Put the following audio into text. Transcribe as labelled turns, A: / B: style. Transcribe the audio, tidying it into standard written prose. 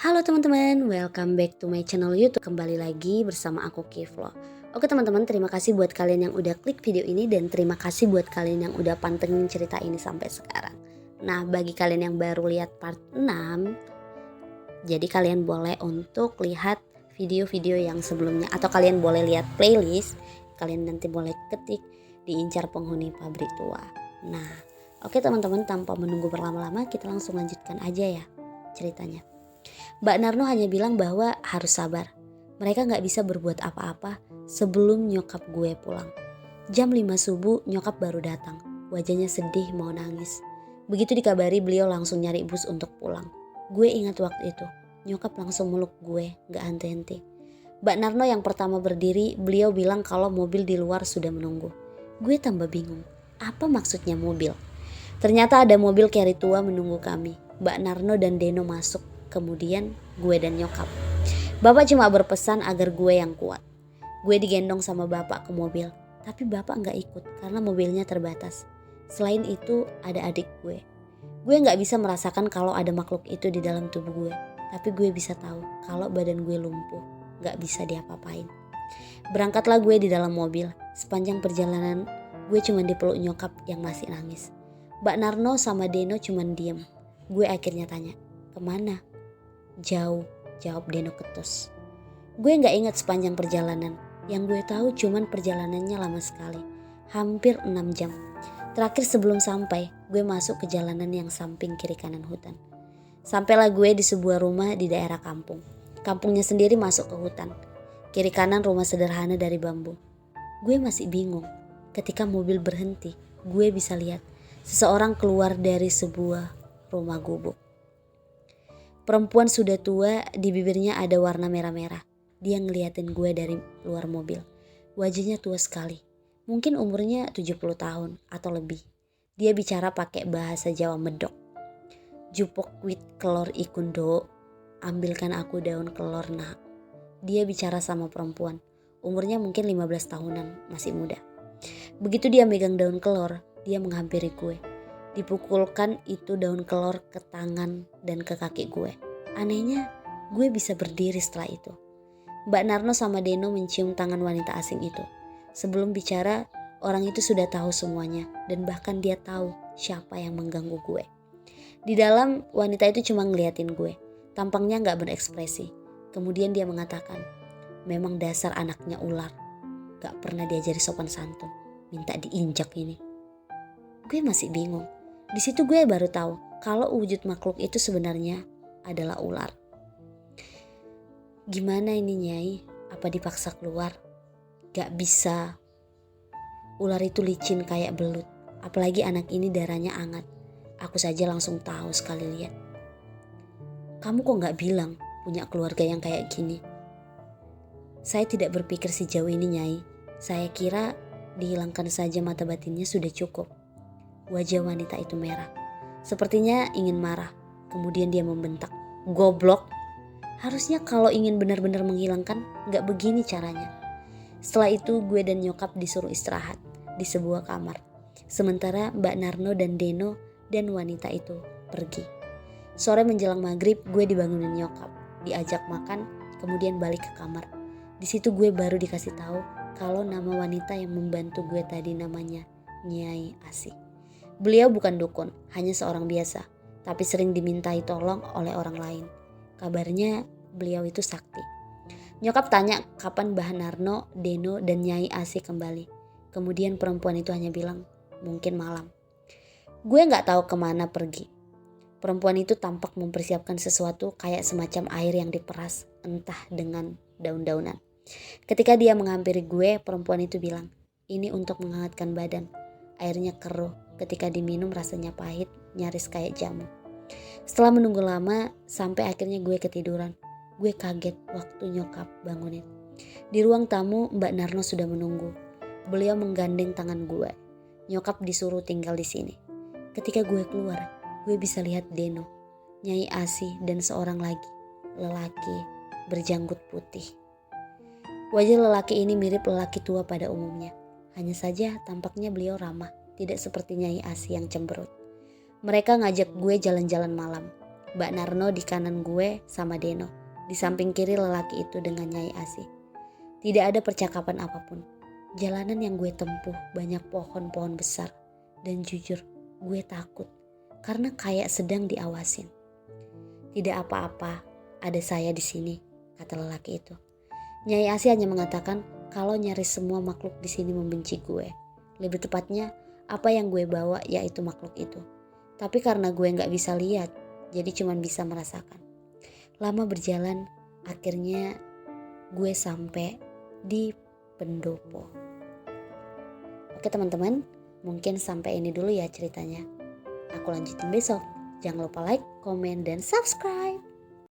A: Halo teman-teman, welcome back to my channel YouTube. Kembali lagi bersama aku Kiflo. Oke teman-teman, terima kasih buat kalian yang udah klik video ini dan terima kasih buat kalian yang udah pantengin cerita ini sampai sekarang. Nah, bagi kalian yang baru lihat part 6, jadi kalian boleh untuk lihat video-video yang sebelumnya atau kalian boleh lihat playlist. Kalian nanti boleh ketik diincar penghuni pabrik tua. Nah, oke teman-teman, tanpa menunggu berlama-lama kita langsung lanjutkan aja ya ceritanya. Mbak Narno hanya bilang bahwa harus sabar. Mereka gak bisa berbuat apa-apa sebelum nyokap gue pulang. Jam 5 subuh nyokap baru datang. Wajahnya sedih mau nangis. Begitu dikabari beliau langsung nyari bus untuk pulang. Gue ingat waktu itu. Nyokap langsung meluk gue gak henti-henti. Mbak Narno yang pertama berdiri, beliau bilang kalau mobil di luar sudah menunggu. Gue tambah bingung. Apa maksudnya mobil? Ternyata ada mobil carry tua menunggu kami. Mbak Narno dan Deno masuk. Kemudian gue dan nyokap. Bapak cuma berpesan agar gue yang kuat. Gue digendong sama bapak ke mobil. Tapi bapak gak ikut karena mobilnya terbatas. Selain itu ada adik gue. Gue gak bisa merasakan kalau ada makhluk itu di dalam tubuh gue. Tapi gue bisa tahu kalau badan gue lumpuh. Gak bisa diapa-apain. Berangkatlah gue di dalam mobil. Sepanjang perjalanan gue cuma dipeluk nyokap yang masih nangis. Mbak Narno sama Deno cuma diem. Gue akhirnya tanya, kemana? Jauh, jawab Deno ketus. Gue gak ingat sepanjang perjalanan. Yang gue tahu cuman perjalanannya lama sekali. Hampir 6 jam. Terakhir sebelum sampai, gue masuk ke jalanan yang samping kiri kanan hutan. Sampailah gue di sebuah rumah di daerah kampung. Kampungnya sendiri masuk ke hutan. Kiri kanan rumah sederhana dari bambu. Gue masih bingung. Ketika mobil berhenti, gue bisa lihat seseorang keluar dari sebuah rumah gubuk. Perempuan sudah tua, di bibirnya ada warna merah-merah. Dia ngeliatin gue dari luar mobil. Wajahnya tua sekali. Mungkin umurnya 70 tahun atau lebih. Dia bicara pakai bahasa Jawa medok. Jupuk wit kelor ikundo, ambilkan aku daun kelor nak. Dia bicara sama perempuan. Umurnya mungkin 15 tahunan, masih muda. Begitu dia megang daun kelor, dia menghampiri gue. Dipukulkan itu daun kelor ke tangan dan ke kaki gue. Anehnya, gue bisa berdiri setelah itu. Mbak Narno sama Deno mencium tangan wanita asing itu. Sebelum bicara, orang itu sudah tahu semuanya dan bahkan dia tahu siapa yang mengganggu gue. Di dalam, wanita itu cuma ngeliatin gue. Tampangnya gak berekspresi. Kemudian dia mengatakan, memang dasar anaknya ular. Gak pernah diajari sopan santun. Minta diinjak ini. Gue masih bingung. Di situ gue baru tahu kalau wujud makhluk itu sebenarnya adalah ular. Gimana ini Nyai? Apa dipaksa keluar? Gak bisa. Ular itu licin kayak belut. Apalagi anak ini darahnya hangat. Aku saja langsung tahu sekali lihat. Kamu kok gak bilang punya keluarga yang kayak gini? Saya tidak berpikir sejauh ini Nyai. Saya kira dihilangkan saja mata batinnya sudah cukup. Wajah wanita itu merah. Sepertinya ingin marah. Kemudian dia membentak. Goblok. Harusnya kalau ingin benar-benar menghilangkan, gak begini caranya. Setelah itu gue dan nyokap disuruh istirahat di sebuah kamar. Sementara Mbak Narno dan Deno dan wanita itu pergi. Sore menjelang maghrib gue dibangunin nyokap. Diajak makan, kemudian balik ke kamar. Di situ gue baru dikasih tahu kalau nama wanita yang membantu gue tadi namanya Nyai Asih. Beliau bukan dukun, hanya seorang biasa, tapi sering dimintai tolong oleh orang lain. Kabarnya beliau itu sakti. Nyokap tanya kapan Mbah Narno, Deno, dan Nyai Asih kembali. Kemudian perempuan itu hanya bilang, mungkin malam. Gue gak tahu kemana pergi. Perempuan itu tampak mempersiapkan sesuatu kayak semacam air yang diperas, entah dengan daun-daunan. Ketika dia menghampiri gue, perempuan itu bilang, ini untuk menghangatkan badan. Airnya keruh, ketika diminum rasanya pahit, nyaris kayak jamu. Setelah menunggu lama, sampai akhirnya gue ketiduran. Gue kaget waktu nyokap bangunin. Di ruang tamu, Mbak Narno sudah menunggu. Beliau menggandeng tangan gue. Nyokap disuruh tinggal di sini. Ketika gue keluar, gue bisa lihat Deno, Nyai Asih, dan seorang lagi, lelaki berjanggut putih. Wajah lelaki ini mirip lelaki tua pada umumnya. Hanya saja tampaknya beliau ramah, tidak seperti Nyai Asih yang cemberut. Mereka ngajak gue jalan-jalan malam. Mbak Narno di kanan gue sama Deno. Di samping kiri lelaki itu dengan Nyai Asih. Tidak ada percakapan apapun. Jalanan yang gue tempuh banyak pohon-pohon besar. Dan jujur, gue takut. Karena kayak sedang diawasin. Tidak apa-apa, ada saya di sini, kata lelaki itu. Nyai Asih hanya mengatakan kalau nyaris semua makhluk di sini membenci gue. Lebih tepatnya, apa yang gue bawa yaitu makhluk itu. Tapi karena gue gak bisa lihat, jadi cuma bisa merasakan. Lama berjalan, akhirnya gue sampai di pendopo. Oke teman-teman, mungkin sampai ini dulu ya ceritanya. Aku lanjutin besok. Jangan lupa like, komen, dan subscribe.